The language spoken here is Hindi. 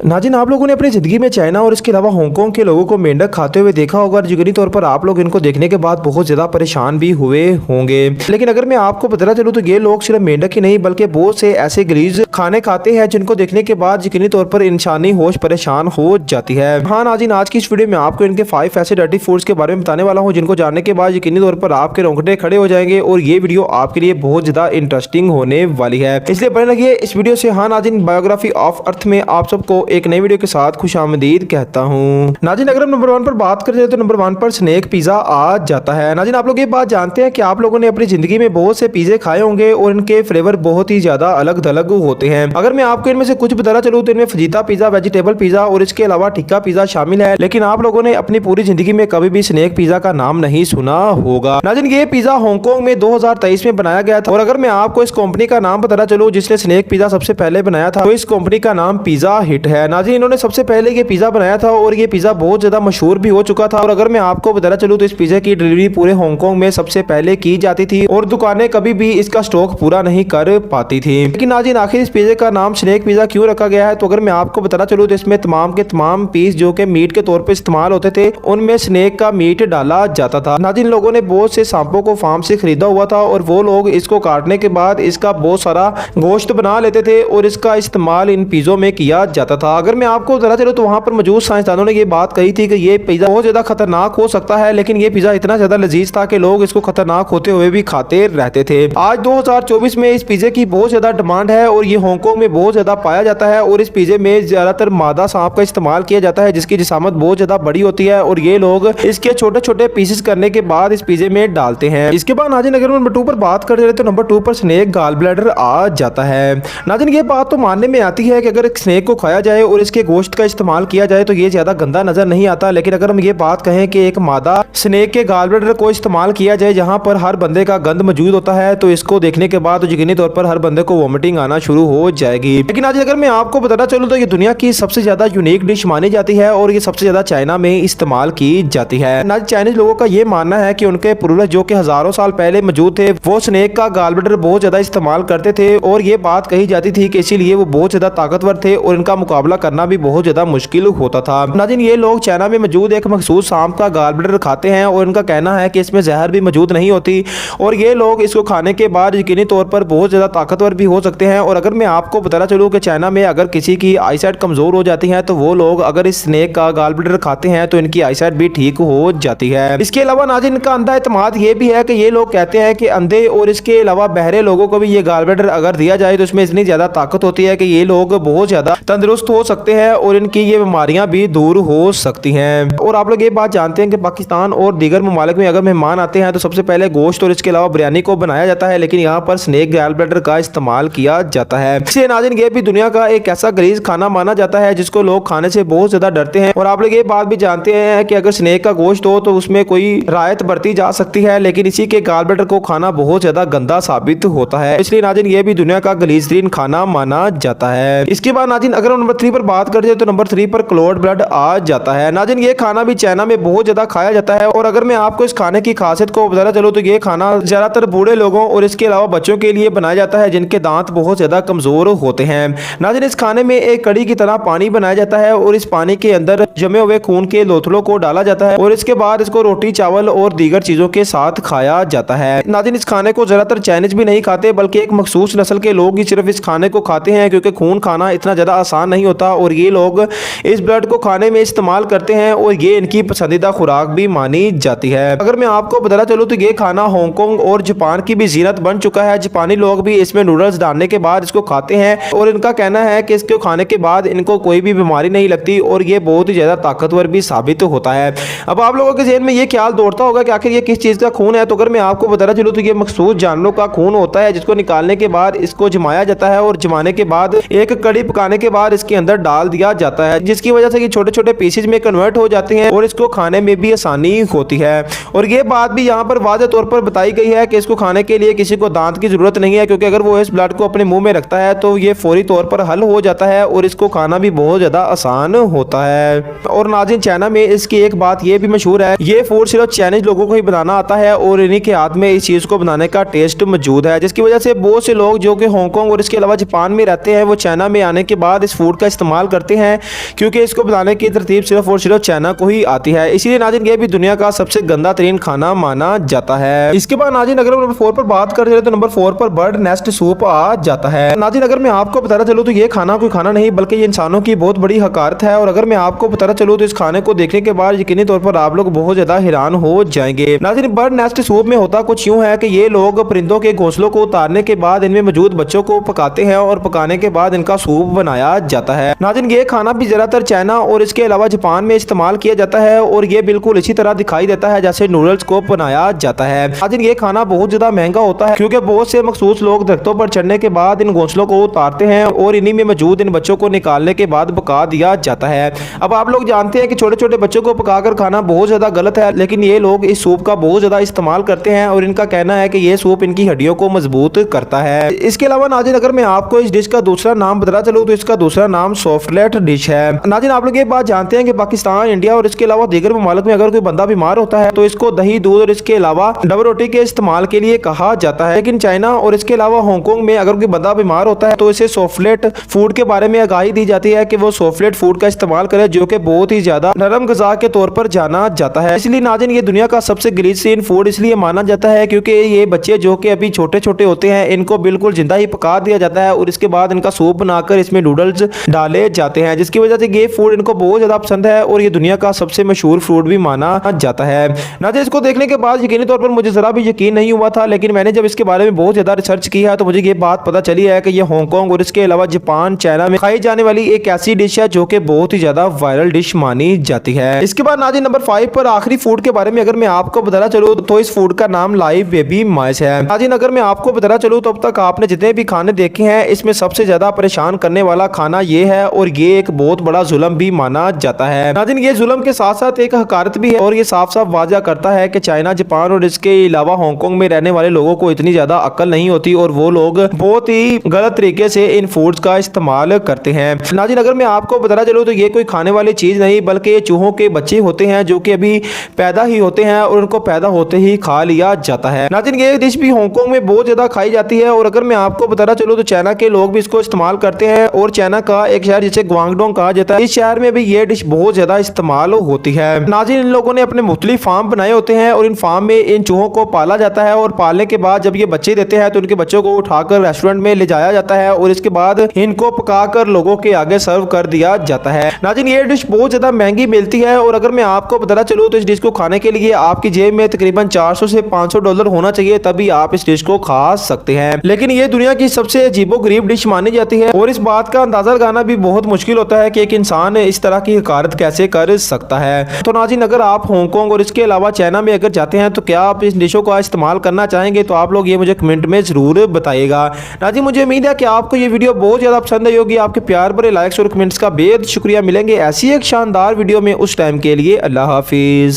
नाज़रीन, आप लोगों ने अपनी ज़िंदगी में चाइना और इसके अलावा हांगकांग के लोगों को मेंढक खाते हुए देखा होगा और यकीनी तौर पर आप लोग इनको देखने के बाद बहुत ज़्यादा परेशान भी हुए होंगे। लेकिन अगर मैं आपको बताना चलूँ तो ये लोग सिर्फ मेंढक ही नहीं बल्कि बहुत से ऐसे गलीज खाने खाते हैं जिनको देखने के बाद यकीनी तौर पर इंसानी होश परेशान हो जाती है। हाँ नाज़रीन, आज की इस वीडियो में आपको इनके 5 ऐसे डर्टी फूड्स के बारे में बताने वाला हूँ जिनको जानने के बाद यकीनी तौर पर आपके रोंगटे खड़े हो जाएंगे और ये वीडियो आपके लिए बहुत ज़्यादा इंटरेस्टिंग होने वाली है, इसलिए बने रहिए इस वीडियो से। हाँ नाज़रीन, बायोग्राफी ऑफ अर्थ में आप सबको एक नई वीडियो के साथ खुशामदीद कहता हूँ। नाज़रीन, अगर हम नंबर 1 पर बात करें तो नंबर 1 पर स्नैक पिज़्ज़ा आ जाता है। नाज़रीन, आप लोग ये बात जानते हैं कि आप लोगों ने अपनी ज़िंदगी में बहुत से पिज़्ज़े खाए होंगे और इनके फ्लेवर बहुत ही ज़्यादा अलग थलग होते हैं। अगर मैं आपको इनमें से कुछ बताना चलूँ तो इनमें फजीता पिज़्ज़ा, वेजिटेबल पिज़्ज़ा और इसके अलावा टिक्का पिज़्ज़ा शामिल है, लेकिन आप लोगों ने अपनी पूरी ज़िंदगी में कभी भी स्नैक पिज़्ज़ा का नाम नहीं सुना होगा। नाज़रीन, ये पिज़्ज़ा हांगकांग में 2023 में बनाया गया था और अगर मैं आपको इस कंपनी का नाम बताना चलूँ जिसने स्नैक पिज़्ज़ा सबसे पहले बनाया था तो इस कंपनी का नाम पिज़्ज़ा हिट है। नाज़रीन, इन्होंने सबसे पहले ये पिज़्ज़ा बनाया था और ये पिज़्ज़ा बहुत ज़्यादा मशहूर भी हो चुका था और अगर मैं आपको बताना चलूँ तो इस पिज़्ज़ा की डिलीवरी पूरे हांगकांग में सबसे पहले की जाती थी और दुकानें कभी भी इसका स्टॉक पूरा नहीं कर पाती थी। लेकिन नाज़रीन, आखिर इस पिज़्ज़े का नाम स्नैक पिज़्ज़ा क्यों रखा गया है, तो अगर मैं आपको बताना चलूँ तो इसमें तमाम के तमाम पीस जो कि मीट के तौर पर इस्तेमाल होते थे उनमें स्नैक का मीट डाला जाता था। नाज़रीन, लोगों ने बहुत से सांपों को फार्म से खरीदा हुआ था और वो लोग इसको काटने के बाद इसका बहुत सारा गोश्त बना लेते थे और इसका इस्तेमाल इन पिज़्ज़ों में किया जाता था। अगर मैं आपको बताना चलूँ तो वहाँ पर मौजूद साइंसदानों ने ये बात कही थी कि ये पिज़्ज़ा बहुत ज़्यादा खतरनाक हो सकता है, लेकिन ये पिज़्ज़ा इतना ज़्यादा लजीज था कि लोग इसको खतरनाक होते हुए भी खाते रहते थे। आज 2024 में इस पिज़्ज़े की बहुत ज़्यादा डिमांड है और ये हांगकांग में बहुत ज़्यादा पाया जाता है और इस पिज़्ज़े में ज़्यादातर मादा सांप का इस्तेमाल किया जाता है जिसकी जिसामत बहुत ज़्यादा बड़ी होती है और ये लोग इसके छोटे छोटे पीसेस करने के बाद इस पिज़्ज़े में डालते हैं। इसके बाद नाज़रीन, अगर नंबर 2 पर बात करते तो नंबर 2 पर स्नैक गॉल ब्लैडर आ जाता है। नाज़रीन, ये बात तो मानने में आती है कि अगर स्नैक को खाया जाए और इसके गोश्त का इस्तेमाल किया जाए तो ये ज़्यादा गंदा नजर नहीं आता, लेकिन अगर हम ये बात कहें कि एक मादा स्नैक के गॉल ब्लैडर को इस्तेमाल किया जाए जहां पर हर बंदे का गंद मौजूद होता है तो इसको देखने के बाद यकीनी तौर पर हर बंदे को वोमिटिंग आना शुरू हो जाएगी। लेकिन आज अगर मैं आपको बताना चलूँ तो ये दुनिया की सबसे ज्यादा यूनिक डिश मानी जाती है और ये सबसे ज्यादा चाइना में इस्तेमाल की जाती है। ना चाइनीज लोगों का ये मानना है कि उनके पूर्वज जो कि हजारों साल पहले मौजूद थे वो स्नैक का गॉल ब्लैडर बहुत ज्यादा इस्तेमाल करते थे और ये बात कही जाती थी कि इसीलिए वो बहुत ज्यादा ताकतवर थे और इनका मुकाबला करना भी बहुत ज्यादा मुश्किल होता था। नाज़रीन, ये लोग चाइना में मौजूद एक मखसूस सांप का गॉल ब्लैडर खाते हैं और इनका कहना है कि इसमें जहर भी मौजूद नहीं होती और ये लोग इसको खाने के बाद यकीनी तौर पर बहुत ज़्यादा ताकतवर भी हो सकते हैं। और अगर मैं आपको बताना चलूँ कि चाइना में अगर किसी की आईसाइट कमज़ोर हो जाती है तो वो लोग अगर इस स्नैक का गॉल ब्लैडर खाते हैं तो इनकी आईसाइट भी ठीक हो जाती है। इसके अलावा नाज़रीन, इनका अंधा इत्मीनान ये भी है कि ये लोग कहते हैं कि अंधे और इसके अलावा बहरे लोगों को भी ये गॉल ब्लैडर अगर दिया जाए तो इसमें इतनी ज़्यादा ताकत होती है कि ये लोग बहुत ज़्यादा तंदुरुस्त हो सकते हैं और इनकी ये बीमारियां भी दूर हो सकती हैं। और आप लोग ये बात जानते हैं कि पाकिस्तान और दीगर ममालिक में अगर मेहमान आते हैं तो सबसे पहले गोश्त और इसके अलावा बिरयानी को बनाया जाता है, लेकिन यहाँ पर स्नैक गॉल ब्लैडर का इस्तेमाल किया जाता है। इसलिए नाज़रीन, ये भी दुनिया का एक ऐसा गलीज खाना माना जाता है जिसको लोग खाने से बहुत ज्यादा डरते हैं। और आप लोग ये बात भी जानते हैं कि अगर स्नैक का गोश्त हो तो उसमें कोई रायत बरती जा सकती है, लेकिन इसी के गॉल ब्लैडर को खाना बहुत ज्यादा गंदा साबित होता है। इसलिए नाज़रीन, ये भी दुनिया का गलीज तरीन खाना माना जाता है। इसके बाद नाज़रीन, अगर हम नंबर 3 पर बात करते हैं तो नंबर 3 पर क्लोड ब्लड आ जाता है। नाज़रीन, ये खाना भी चाइना में बहुत ज्यादा खाया जाता है और अगर मैं आपको इस खाने की खासियत को बताना चलूँ तो ये खाना ज्यादातर बूढ़े लोगों और इसके अलावा बच्चों के लिए बनाया जाता है जिनके दांत बहुत ज्यादा कमजोर होते हैं। नाज़रीन, इस खाने में एक कड़ी की तरह पानी बनाया जाता है और इस पानी के अंदर जमे हुए खून के लोथड़ों को डाला जाता है और इसके बाद इसको रोटी चावल और दीगर चीजों के साथ खाया जाता है। नाज़रीन, इस खाने को ज्यादातर चाइनीज भी नहीं खाते बल्कि एक मखसूस नस्ल के लोग ही सिर्फ इस खाने को खाते हैं क्योंकि खून खाना इतना ज्यादा आसान नहीं होता और ये लोग इस ब्लड को खाने में इस्तेमाल करते हैं और ये इनकी पसंदीदा खुराक भी मानी जाती है। अगर मैं आपको बताना चलूँ तो ये खाना हांगकांग और जापान की भी जीनत बन चुका है। जापानी लोग भी इसमें नूडल्स डालने के बाद इसको खाते हैं और इनका कहना है कि इसको खाने के बाद इनको कोई भी बीमारी नहीं लगती और ये बहुत ही ज्यादा ताकतवर भी साबित होता है। अब आप लोगों के ज़हन में ये ख्याल दौड़ता होगा कि आखिर ये किस चीज़ का खून है, तो अगर मैं आपको बताना चलूँ तो ये मखसूस जानवरों का खून होता है जिसको निकालने के बाद इसको जमाया जाता है और जमाने के बाद एक कड़ी पकाने के बाद इसके अंदर डाल दिया जाता है जिसकी वजह से ये छोटे छोटे पीसेज में कन्वर्ट हो जाते हैं और इसको खाने में भी आसानी होती है। और ये बात भी यहाँ पर वाज़ेह तौर पर बताई गई है कि इसको खाने के लिए किसी को दांत की जरूरत नहीं है क्योंकि अगर वो इस ब्लड को अपने मुंह में रखता है तो ये फौरी तौर पर हल हो जाता है और इसको खाना भी बहुत ज्यादा आसान होता है। और नाज़रीन, चाइना में इसकी एक बात ये भी मशहूर है, ये फूड सिर्फ चाइनीज लोगों को ही बनाना आता है और इन्हीं के हाथ में इस चीज को बनाने का टेस्ट मौजूद है जिसकी वजह से बहुत से लोग जो कि हांगकांग और इसके अलावा जापान में रहते हैं वो चाइना में आने के बाद इस फूड का इस्तेमाल करते हैं क्योंकि इसको बनाने की तरतीब सिर्फ और सिर्फ चाइना को ही आती है। इसीलिए नाज़रीन ये भी दुनिया का सबसे गंदा तरीन खाना माना जाता है। इसके बाद नाज़रीन अगर नंबर 4 पर बात कर रहे तो नंबर 4 पर बर्ड नेस्ट सूप आ जाता है। नाज़रीन अगर मैं आपको बताना चलूँ तो ये खाना कोई खाना नहीं बल्कि ये इंसानों की बहुत बड़ी हकारत है। और अगर मैं आपको बताना चलूँ तो इस खाने को देखने के बाद यकीनी तौर पर आप लोग बहुत ज्यादा हैरान हो जाएंगे। नाज़रीन बर्ड नेस्ट सूप में होता कुछ यूं है कि ये लोग परिंदों के घोंसलों को उतारने के बाद इनमें मौजूद बच्चों को पकाते हैं और पकाने के बाद इनका सूप बनाया जाता है। नाज़रीन ये खाना भी ज्यादातर चाइना और इसके अलावा जापान में इस्तेमाल किया जाता है और ये बिल्कुल इसी तरह दिखाई देता है जैसे नूडल्स को बनाया जाता है। नाज़रीन ये खाना बहुत ज्यादा महंगा होता है क्योंकि बहुत से मखसूस लोग दरख्तों पर चढ़ने के बाद इन घोंसलों को उतारते हैं और इन्हीं में मौजूद इन बच्चों को निकालने के बाद पका दिया जाता है। अब आप लोग जानते हैं कि छोटे छोटे बच्चों को पकाकर खाना बहुत ज्यादा गलत है, लेकिन ये लोग इस सूप का बहुत ज्यादा इस्तेमाल करते हैं और इनका कहना है कि ये सूप इनकी हड्डियों को मजबूत करता है। इसके अलावा नाज़रीन अगर मैं आपको इस डिश का दूसरा नाम बताना चलूँ तो इसका दूसरा नाम सॉफ्टलेट डिश है। नाज़रीन आप लोग ये बात जानते हैं कि पाकिस्तान, इंडिया और इसके अलावा दीगर ममालिक में अगर कोई बंदा बीमार होता है तो इसको दही, दूध और इसके अलावा डबल रोटी के इस्तेमाल के लिए कहा जाता है। लेकिन चाइना और इसके अलावा हांगकांग में अगर कोई बंदा बीमार होता है तो इसे सॉफ्टलेट फूड के बारे में आगाही दी जाती है कि वो सॉफ्टलेट फूड का इस्तेमाल करे जो कि बहुत ही ज्यादा नरम ग़िज़ा के तौर पर जाना जाता है। इसलिए नाज़रीन ये दुनिया का सबसे गलीज़ फूड इसलिए माना जाता है क्योंकि ये बच्चे जो कि अभी छोटे छोटे होते हैं इनको बिल्कुल जिंदा ही पका दिया जाता है और इसके बाद इनका सूप बनाकर इसमें नूडल्स डाले जाते हैं, जिसकी वजह से ये फूड इनको बहुत ज्यादा पसंद है और ये दुनिया का सबसे मशहूर फूड भी माना जाता है। नाज़रीन इसको देखने के बाद यकीनी तौर पर मुझे जरा भी यकीन नहीं हुआ था, लेकिन मैंने जब इसके बारे में बहुत ज्यादा रिसर्च किया है तो मुझे ये बात पता चली है कि ये हांगकांग और इसके अलावा जापान, चाइना में खाई जाने वाली एक ऐसी डिश है जो कि बहुत ही ज्यादा वायरल डिश मानी जाती है। इसके बाद नाज़रीन नंबर 5 पर आखिरी फूड के बारे में अगर मैं आपको बताना चलूँ तो इस फूड का नाम लाइव बेबी माइस है। नाज़रीन अगर मैं आपको बताना चलूँ तो अब तक आपने जितने भी खाने देखे हैं इसमें सबसे ज्यादा परेशान करने वाला खाना ये है और ये एक बहुत बड़ा जुल्म भी माना जाता है। नाज़रीन ये जुल्म के साथ साथ एक हकारत भी है और ये साफ साफ वाज़ा करता है कि चाइना, जापान और इसके अलावा हांगकांग में रहने वाले लोगों को इतनी ज्यादा अक्ल नहीं होती और वो लोग बहुत ही गलत तरीके से इन फूड्स का इस्तेमाल करते हैं। नाज़रीन अगर मैं आपको बताना चलूँ तो ये कोई खाने वाली चीज नहीं बल्कि ये चूहों के बच्चे होते हैं जो कि अभी पैदा ही होते हैं और उनको पैदा होते ही खा लिया जाता है। नाज़रीन ये डिश भी हांगकांग में बहुत ज्यादा खाई जाती है और अगर मैं आपको बताना चलूँ तो चाइना के लोग भी इसको इस्तेमाल करते हैं और चाइना का एक शहर जिसे ग्वांगडोंग कहा जाता है, इस शहर में भी ये डिश बहुत ज्यादा इस्तेमाल होती है। नाज़रीन इन लोगों ने अपने मुख्तलिफ फार्म बनाए होते हैं और इन फार्म में इन चूहों को पाला जाता है और पालने के बाद जब ये बच्चे देते हैं तो उनके बच्चों को उठाकर रेस्टोरेंट में ले जाया जाता है और इसके बाद इनको पकाकर लोगों के आगे सर्व कर दिया जाता है। नाज़रीन ये डिश बहुत ज्यादा महंगी मिलती है और अगर मैं आपको बताना चलूँ तो इस डिश को खाने के लिए आपकी जेब में तकरीबन 400 से 500 डॉलर होना चाहिए तभी आप इस डिश को खा सकते हैं। लेकिन ये दुनिया की सबसे अजीबोगरीब डिश मानी जाती है और इस बात का अंदाजा लगाना भी बहुत मुश्किल होता है कि एक इंसान इस तरह की हकारत कैसे कर सकता है। तो नाज़रीन अगर आप हांगकांग और इसके अलावा चाइना में अगर जाते हैं तो क्या आप इस डिशों का इस्तेमाल करना चाहेंगे? तो आप लोग ये मुझे कमेंट में जरूर बताइएगा। नाज़रीन मुझे उम्मीद है कि आपको ये वीडियो बहुत ज्यादा पसंद आई होगी। आपके प्यार भरे लाइक्स और कमेंट्स का बेहद शुक्रिया। मिलेंगे ऐसी एक शानदार वीडियो में, उस टाइम के लिए अल्लाह हाफिज।